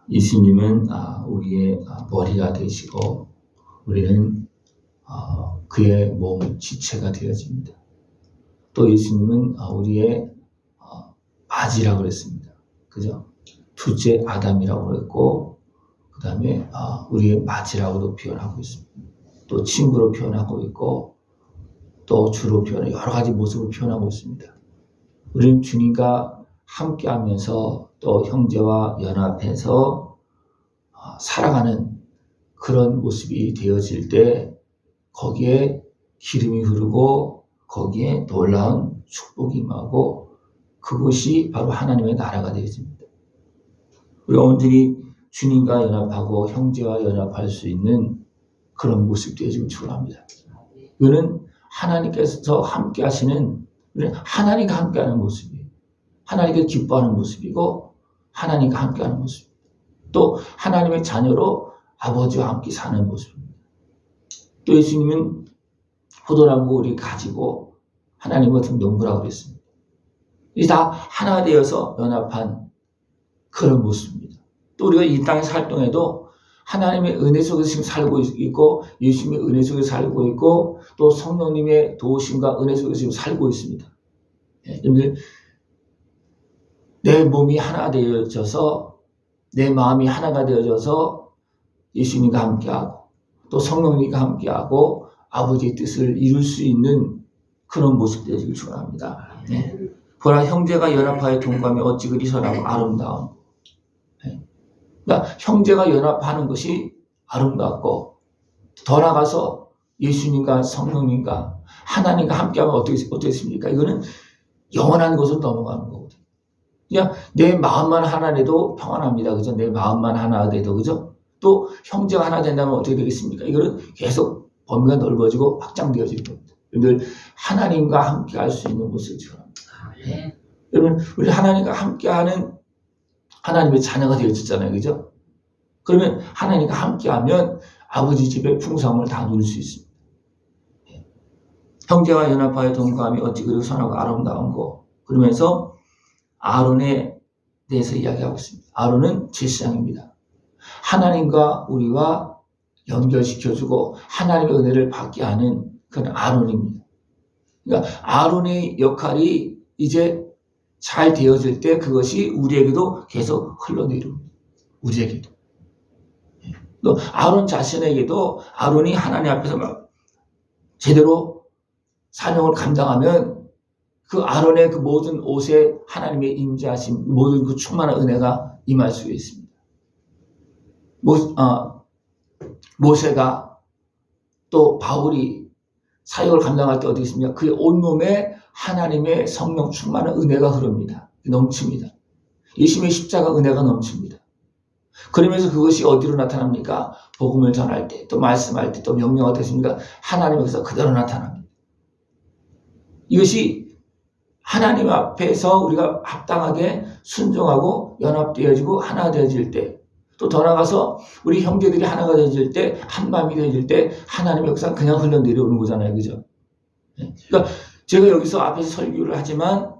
예수님은 우리의 머리가 되시고 우리는 그의 몸 지체가 되어집니다. 또 예수님은 우리의 맞이라고 그랬습니다. 그죠? 둘째 아담이라고 그랬고 그 다음에 우리의 맞이라고도 표현하고 있습니다. 또 친구로 표현하고 있고 또 주로 표현하고 여러 가지 모습을 표현하고 있습니다. 우리는 주님과 함께하면서 또 형제와 연합해서 살아가는 그런 모습이 되어질 때 거기에 기름이 흐르고 거기에 놀라운 축복이 임하고 그것이 바로 하나님의 나라가 되어집니다. 우리가 온전히 주님과 연합하고 형제와 연합할 수 있는 그런 모습이 되어지길 축원합니다. 이거는 하나님께서 함께 하시는 하나님과 함께하는 모습이에요. 하나님께 기뻐하는 모습이고 하나님과 함께하는 모습입니다. 또 하나님의 자녀로 아버지와 함께 사는 모습입니다. 또 예수님은 포도나무 우리 가지고 하나님 같은 농부라고 그랬습니다. 이 다 하나 되어서 연합한 그런 모습입니다. 또 우리가 이 땅에 살 동에도 하나님의 은혜 속에서 지금 살고 있고 예수님의 은혜 속에서 살고 있고 또 성령님의 도우심과 은혜 속에서 지금 살고 있습니다. 여러분들 내 몸이 하나 되어져서 내 마음이 하나가 되어져서 예수님과 함께하고 또 성령님과 함께하고 아버지의 뜻을 이룰 수 있는 그런 모습 되어지길 축원합니다. 보라 형제가 연합하여 동감이 어찌 그리 선하고 아름다운. 그러니까 형제가 연합하는 것이 아름답고 더 나아가서 예수님과 성령님과 하나님과 함께하면 어떻겠습니까? 이거는 영원한 것으로 넘어가는 거거든요. 그냥 내 마음만 하나 돼도 평안합니다. 그죠? 내 마음만 하나 돼도 그죠? 또 형제가 하나 된다면 어떻게 되겠습니까? 이거는 계속 범위가 넓어지고 확장되어지는 겁니다. 여러분들 하나님과 함께 할 수 있는 모습을 지원합니다. 여러분 우리 하나님과 함께하는 하나님의 자녀가 되어졌잖아요. 그죠? 그러면 하나님과 함께하면 아버지 집의 풍성함을 다 누릴 수 있습니다. 형제와 연합하여 동감이 어찌 그리 선하고 아름다운 거. 그러면서 아론에 대해서 이야기하고 있습니다. 아론은 제사장입니다. 하나님과 우리와 연결시켜주고 하나님의 은혜를 받게 하는 그런 아론입니다. 그러니까 아론의 역할이 이제 잘 되어질 때 그것이 우리에게도 계속 흘러내립니다. 우리에게도. 또 아론 자신에게도 아론이 하나님 앞에서 막 제대로 사명을 감당하면 그 아론의 그 모든 옷에 하나님의 임재하심, 모든 그 충만한 은혜가 임할 수 있습니다. 모세가 또 바울이 사역을 감당할 때 어디 있습니까? 그의 온몸에 하나님의 성령 충만한 은혜가 흐릅니다. 넘칩니다. 예수님의 십자가 은혜가 넘칩니다. 그러면서 그것이 어디로 나타납니까? 복음을 전할 때, 또 말씀할 때, 또 명령할 때 있습니까? 하나님께서 그대로 나타납니다. 이것이 하나님 앞에서 우리가 합당하게 순종하고 연합되어지고 하나 되어질 때, 또 더 나아가서 우리 형제들이 하나가 되어질 때, 한 마음이 되어질 때 하나님의 역사는 그냥 흘러내려오는 거잖아요. 그죠? 그러니까 제가 여기서 앞에서 설교를 하지만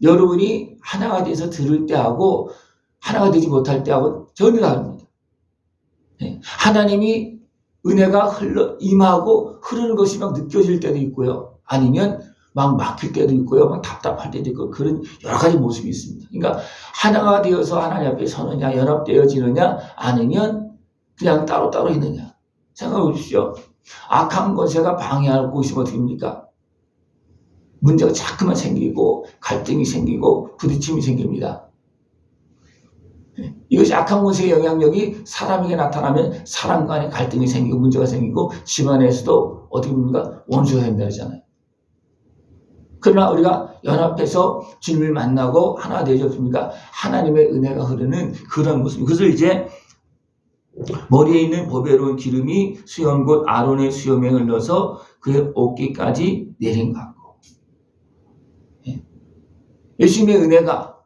여러분이 하나가 돼서 들을 때하고 하나가 되지 못할 때하고 전혀 다릅니다. 하나님이 은혜가 임하고 흐르는 것이 막 느껴질 때도 있고요. 아니면 막 막힐 때도 있고요. 막 답답할 때도 있고 그런 여러 가지 모습이 있습니다. 그러니까 하나가 되어서 하나님 앞에 서느냐 연합되어지느냐 아니면 그냥 따로따로 있느냐. 생각해 보십시오. 악한 권세가 방해하고 있으면 어떻게 됩니까? 문제가 자꾸만 생기고 갈등이 생기고 부딪힘이 생깁니다. 이것이 악한 권세의 영향력이 사람에게 나타나면 사람 간에 갈등이 생기고 문제가 생기고 집안에서도 어떻게 됩니까? 원수가 된다 하잖아요. 그러나 우리가 연합해서 주님을 만나고 하나 되어졌습니까? 하나님의 은혜가 흐르는 그런 모습. 그것을 이제 머리에 있는 보배로운 기름이 수염 곧 아론의 수염에 흘러서 그의 어깨까지 내린 것 같고. 예수님의 은혜가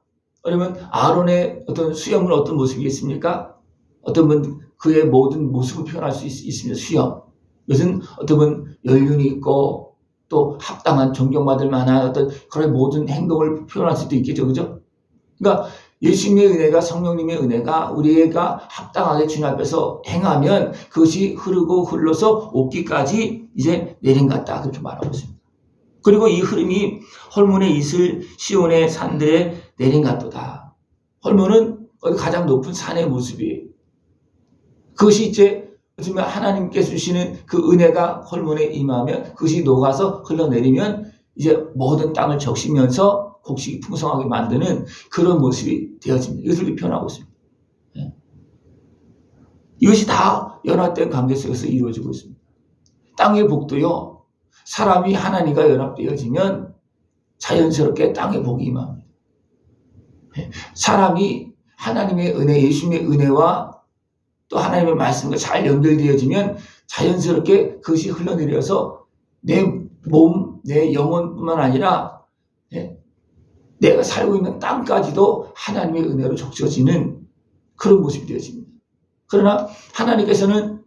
그러면 아론의 어떤 수염은 어떤 모습이겠습니까? 어떤 분 그의 모든 모습을 표현할 수 있습니다. 수염. 이것은 어떤 분 연륜이 있고 또 합당한 존경받을 만한 어떤 그런 모든 행동을 표현할 수도 있겠죠. 그죠? 그러니까 예수님의 은혜가, 성령님의 은혜가 우리가 합당하게 주님 앞에서 행하면 그것이 흐르고 흘러서 옷기까지 이제 내린 것 같다, 그렇게 말하고 있습니다. 그리고 이 흐름이 헐몬의 이슬 시온의 산들에 내린 같도다. 헐몬은 가장 높은 산의 모습이에요. 그것이 이제 하나님께서 주시는 그 은혜가 헐몬에 임하면 그것이 녹아서 흘러내리면 이제 모든 땅을 적시면서 곡식이 풍성하게 만드는 그런 모습이 되어집니다. 이것을 표현하고 있습니다. 이것이 다 연합된 관계 속에서 이루어지고 있습니다. 땅의 복도요, 사람이 하나님과 연합되어지면 자연스럽게 땅의 복이 임합니다. 사람이 하나님의 은혜, 예수님의 은혜와 또 하나님의 말씀과 잘 연결되어지면 자연스럽게 그것이 흘러내려서 내 몸, 내 영혼뿐만 아니라 내가 살고 있는 땅까지도 하나님의 은혜로 적셔지는 그런 모습이 되어집니다. 그러나 하나님께서는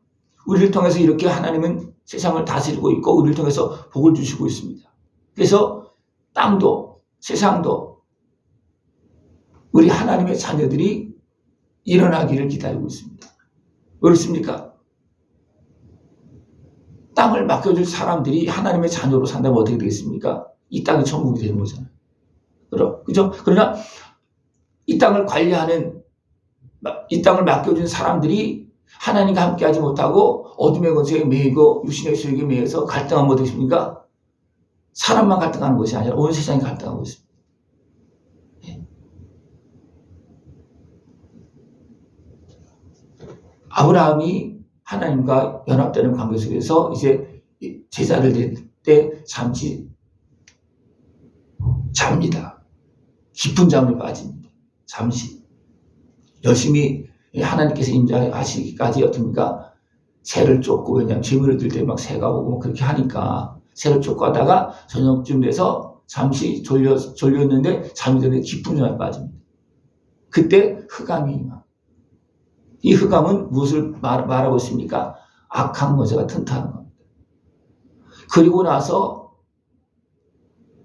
우리를 통해서 이렇게 하나님은 세상을 다스리고 있고 우리를 통해서 복을 주시고 있습니다. 그래서 땅도 세상도 우리 하나님의 자녀들이 일어나기를 기다리고 있습니다. 왜 그렇습니까? 땅을 맡겨줄 사람들이 하나님의 자녀로 산다면 어떻게 되겠습니까? 이 땅이 천국이 되는 거잖아요. 그죠? 그러나 이 땅을 관리하는, 이 땅을 맡겨준 사람들이 하나님과 함께하지 못하고 어둠의 권세에 매이고 육신의 소욕에 매여서 갈등하면 어떻게 됩니까? 사람만 갈등하는 것이 아니라 온 세상이 갈등하고 있습니다. 아브라함이 하나님과 연합되는 관계 속에서 이제 제사를 드릴 때 잠시 잡니다. 깊은 잠에 빠집니다. 잠시. 열심히 하나님께서 임재하시기까지 어떻습니까? 새를 쫓고, 왜냐하면 재물을 들 때 막 새가 오고 그렇게 하니까 새를 쫓고 하다가 저녁쯤 돼서 잠시 졸렸는데 잠이 드는데 깊은 잠에 빠집니다. 그때 흑암이 임합니다. 이 흑암은 무엇을 말하고 있습니까? 악한 권세가 튼튼한 겁니다. 그리고 나서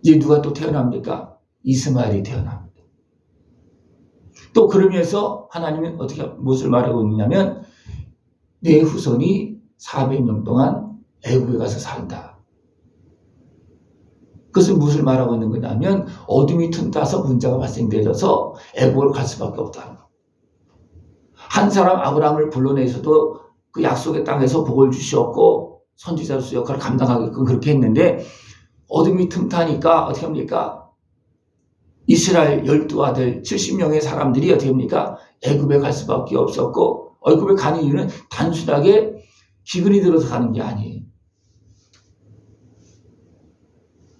이제 누가 또 태어납니까? 이스마엘이 태어납니다. 또 그러면서 하나님은 어떻게 무엇을 말하고 있냐면 내 후손이 400년 동안 애굽에 가서 산다. 그것은 무엇을 말하고 있는 거냐면 어둠이 틈타서 문제가 발생되어서 애굽으로 갈 수밖에 없다는 겁니다. 한 사람 아브라함을 불러내서도 그 약속의 땅에서 복을 주셨고 선지자로서 역할을 감당하게끔 그렇게 했는데 어둠이 틈타니까 어떻게 합니까? 이스라엘 12아들 70명의 사람들이 어떻게 합니까? 애굽에 갈 수밖에 없었고 애굽에 가는 이유는 단순하게 기근이 들어서 가는 게 아니에요.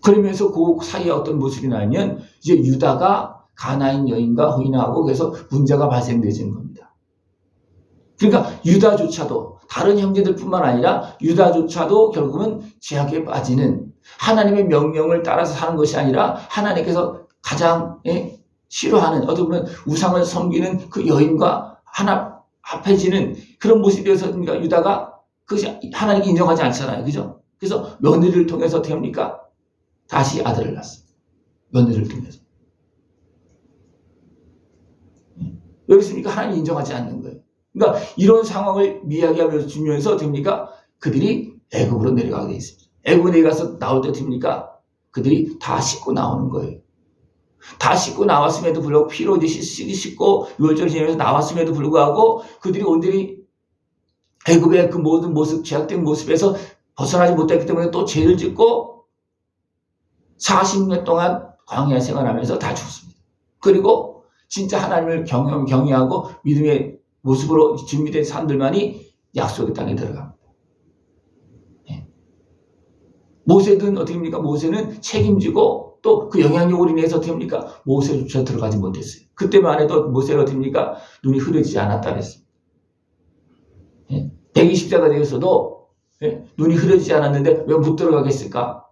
그러면서 그 사이에 어떤 모습이 나면 이제 유다가 가나안 여인과 혼인하고 그래서 문제가 발생되는 겁니다. 그러니까 유다조차도 다른 형제들뿐만 아니라 유다조차도 결국은 죄악에 빠지는 하나님의 명령을 따라서 사는 것이 아니라 하나님께서 가장 싫어하는 어떻게 보면 우상을 섬기는 그 여인과 하나 합해지는 그런 모습이 되어서 유다가 그것이 하나님이 인정하지 않잖아요. 그죠? 그래서 며느리를 통해서 어떻게 합니까? 다시 아들을 낳습니다. 며느리를 통해서. 왜 그렇습니까? 하나님이 인정하지 않는 거예요. 그러니까 이런 상황을 이야기하면서 주면서 됩니까? 그들이 애굽으로 내려가게 되어 있습니다. 애굽에 내려가서 나올 때 됩니까? 그들이 다 씻고 나오는 거예요. 다 씻고 나왔음에도 불구하고 피로 이제 씻고 유월절 지내면서 나왔음에도 불구하고 그들이 온전히 애굽의 그 모든 모습, 죄악된 모습에서 벗어나지 못했기 때문에 또 죄를 짓고 40년 동안 광야 생활하면서 다 죽습니다. 그리고 진짜 하나님을 경외하고 믿음의 모습으로 준비된 사람들만이 약속의 땅에 들어갑니다. 모세는 어떻게 합니까? 모세는 책임지고 또 그 영향력으로 인해서 어떻게 합니까? 모세조차 들어가지 못했어요. 그때만 해도 모세가 어떻게 합니까? 눈이 흐려지지 않았다 그랬습니다. 120세가 되어서도 눈이 흐려지지 않았는데 왜 못 들어가겠을까?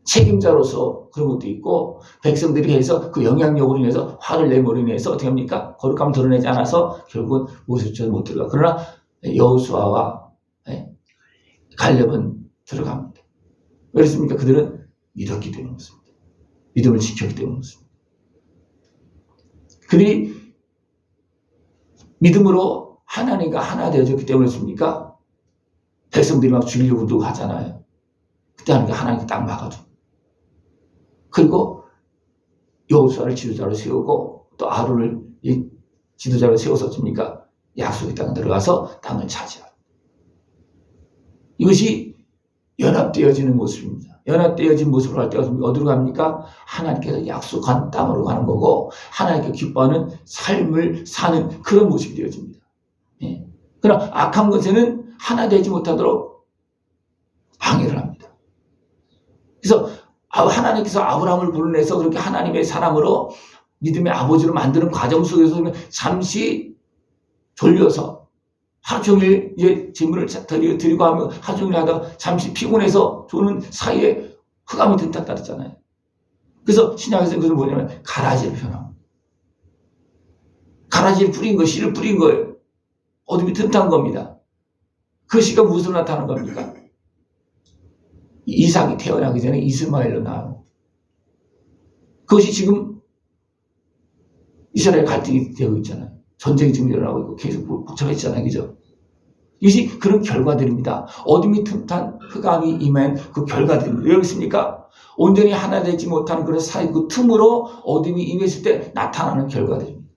책임자로서 그런 것도 있고 백성들이 해서 그 영향력으로 인해서 화를 내므로 인해서 어떻게 합니까? 거룩함을 드러내지 않아서 결국은 모세조차 못 들어가. 그러나 여호수아와 갈렙은 들어갑니다. 왜 그렇습니까? 그들은 믿었기 때문에 그렇습니다. 믿음을 지켰기 때문에 그렇습니다. 그들이 믿음으로 하나님과 하나 되어졌기 때문이었습니까? 백성들이 막 죽이려고 하잖아요. 그때 하나님께 딱 막아줘. 그리고 여호수아를 지도자로 세우고 또 아론을 지도자로 세웠었습니까? 약속의 땅에 들어가서 땅을 차지하고. 이것이 연합되어지는 모습입니다. 연합되어진 모습으로 할 때 어디로 갑니까? 하나님께서 약속한 땅으로 가는 거고 하나님께 기뻐하는 삶을 사는 그런 모습이 되어집니다. 예. 그러나 악한 것에는 하나 되지 못하도록 방해를 합니다. 그래서 하나님께서 아브라함을 불러내서 그렇게 하나님의 사람으로 믿음의 아버지로 만드는 과정 속에서 잠시 졸려서 하루 종일 재물을 드리고 하며 하루 종일 하다가 잠시 피곤해서 조는 사이에 흑암이 든다 그랬잖아요. 그래서 신약에서 그것을 뭐냐면 가라지를 표현합니다. 가라지를 뿌린 거, 씨를 뿌린 거예요. 어둠이 튼튼 겁니다. 그 씨가 무엇으로 나타나는 겁니까? 이삭이 태어나기 전에 이스마엘로 나와요. 그것이 지금 이스라엘 갈등이 되고 있잖아요. 전쟁이 지금 일어나고 있고 계속 복잡했잖아요. 그죠? 이것이 그런 결과들입니다. 어둠이 틈탄 흑암이 임한 그 결과들입니다. 왜 그렇습니까? 온전히 하나 되지 못하는 그런 사이 그 틈으로 어둠이 임했을 때 나타나는 결과들입니다.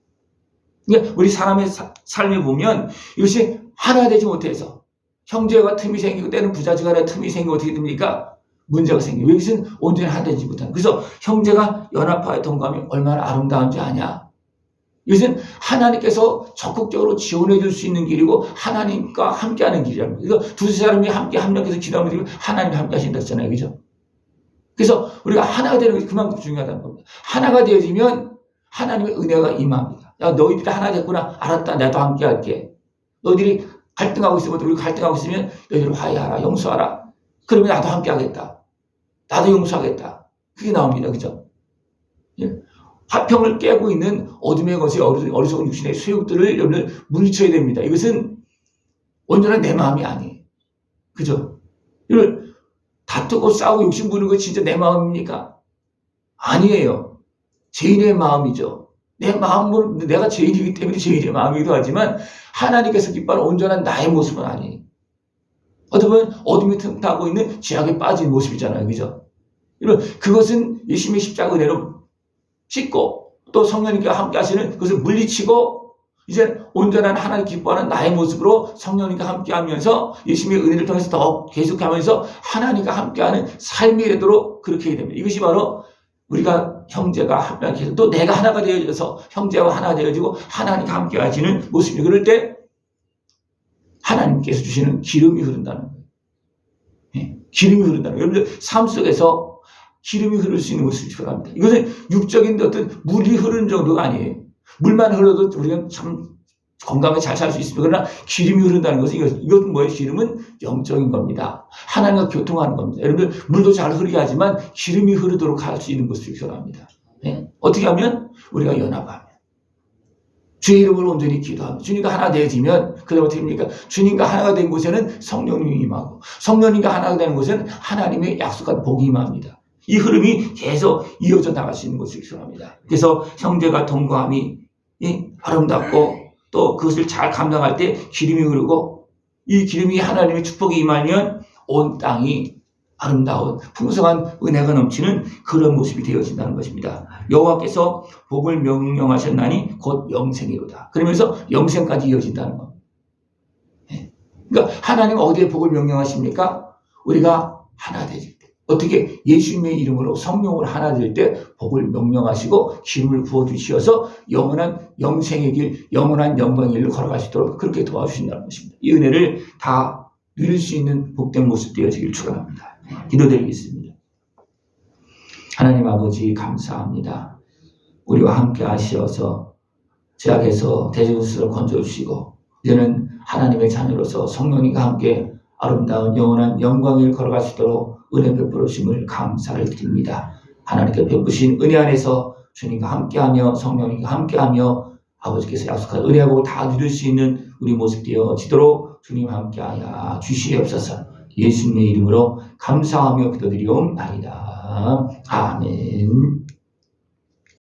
그러니까 우리 사람의 삶에 보면 이것이 하나 되지 못해서 형제가 틈이 생기고 때는 부자지간에 틈이 생기고 어떻게 됩니까? 문제가 생기고 이것은 온전히 하나 되지 못하는. 그래서 형제가 연합하여 동감이 얼마나 아름다운지 아냐? 이것은 하나님께서 적극적으로 지원해 줄 수 있는 길이고 하나님과 함께하는 길이랍니다. 그래서 두 사람이 함께 합력해서 기도하면 하나님과 함께 하신다 했잖아요. 그죠? 그래서 우리가 하나가 되는 것이 그만큼 중요하다는 겁니다. 하나가 되어지면 하나님의 은혜가 임합니다. 야, 너희들이 하나 됐구나. 알았다. 나도 함께 할게. 너희들이 갈등하고 있으면 우리 갈등하고 있으면 너희들 화해하라. 용서하라. 그러면 나도 함께 하겠다. 나도 용서하겠다. 그게 나옵니다. 그죠? 예. 화평을 깨고 있는 어둠의 것이 어리석은 육신의 소욕들을 여러분들 물리쳐야 됩니다. 이것은 온전한 내 마음이 아니에요. 그죠? 이걸 다투고 싸우고 욕심 부리는 거 진짜 내 마음입니까? 아니에요. 죄인의 마음이죠. 내 마음으로, 내가 죄인이기 때문에 죄인의 마음이기도 하지만 하나님께서 기뻐하는 온전한 나의 모습은 아니에요. 어떻게 보면 어둠이 틈타고 있는 죄악에 빠진 모습이잖아요. 그죠? 그것은 예수님의 십자가 은혜로 씻고 또 성령님과 함께 하시는 그것을 물리치고 이제 온전한 하나님 기뻐하는 나의 모습으로 성령님과 함께 하면서 예수님의 은혜를 통해서 더 계속하면서 하나님과 함께하는 삶이 되도록 그렇게 해야 됩니다. 이것이 바로 우리가 형제가 함께해서 또 내가 하나가 되어져서 형제와 하나 되어지고 하나님과 함께 하시는 모습이 그럴 때 하나님께서 주시는 기름이 흐른다는 거예요. 네? 기름이 흐른다는 거예요. 여러분들 삶 속에서 기름이 흐를 수 있는 모습이 필요합니다. 이것은 육적인 어떤 물이 흐르는 정도가 아니에요. 물만 흘러도 우리가 참 건강하게 잘 살 수 있습니다. 그러나 기름이 흐른다는 것은 이것은 뭐예요? 기름은 영적인 겁니다. 하나님과 교통하는 겁니다. 여러분들 물도 잘 흐르게 하지만 기름이 흐르도록 할 수 있는 모습이 필요합니다. 네? 어떻게 하면? 우리가 연합하면. 주의 이름으로 온전히 기도하면 주님과 하나 되어지면 그 다음에 어떻게 됩니까? 주님과 하나가 된 곳에는 성령님이 임하고 성령님과 하나가 되는 곳에는 하나님의 약속한 복이 임합니다. 이 흐름이 계속 이어져 나갈 수 있는 것을 필요합니다. 그래서 형제가 동거함이 아름답고 또 그것을 잘 감당할 때 기름이 흐르고 이 기름이 하나님의 축복이 임하면 온 땅이 아름다운 풍성한 은혜가 넘치는 그런 모습이 되어진다는 것입니다. 여호와께서 복을 명령하셨나니 곧 영생이로다. 그러면서 영생까지 이어진다는 겁니다. 그러니까 하나님 어디에 복을 명령하십니까? 우리가 하나 되질 때. 어떻게? 예수님의 이름으로 성령으로 하나 될 때 복을 명령하시고 기름을 부어주시어서 영원한 영생의 길, 영원한 영광의 길을 걸어갈 수 있도록 그렇게 도와주신다는 것입니다. 이 은혜를 다 누릴 수 있는 복된 모습 되어지길 축원합니다. 기도드리겠습니다. 하나님 아버지 감사합니다. 우리와 함께 하시어서 죄악에서 대적스스로 건져주시고 이제는 하나님의 자녀로서 성령님과 함께 아름다운 영원한 영광을 걸어갈 수 있도록 은혜 베풀어 주심을 감사를 드립니다. 하나님께 베푸신 은혜 안에서 주님과 함께하며 성령님과 함께하며 아버지께서 약속한 은혜와 복을 다 누릴 수 있는 우리 모습 되어지도록 주님과 함께하여 주시옵소서. 예수님의 이름으로 감사하며 기도드리옵나이다. 아멘.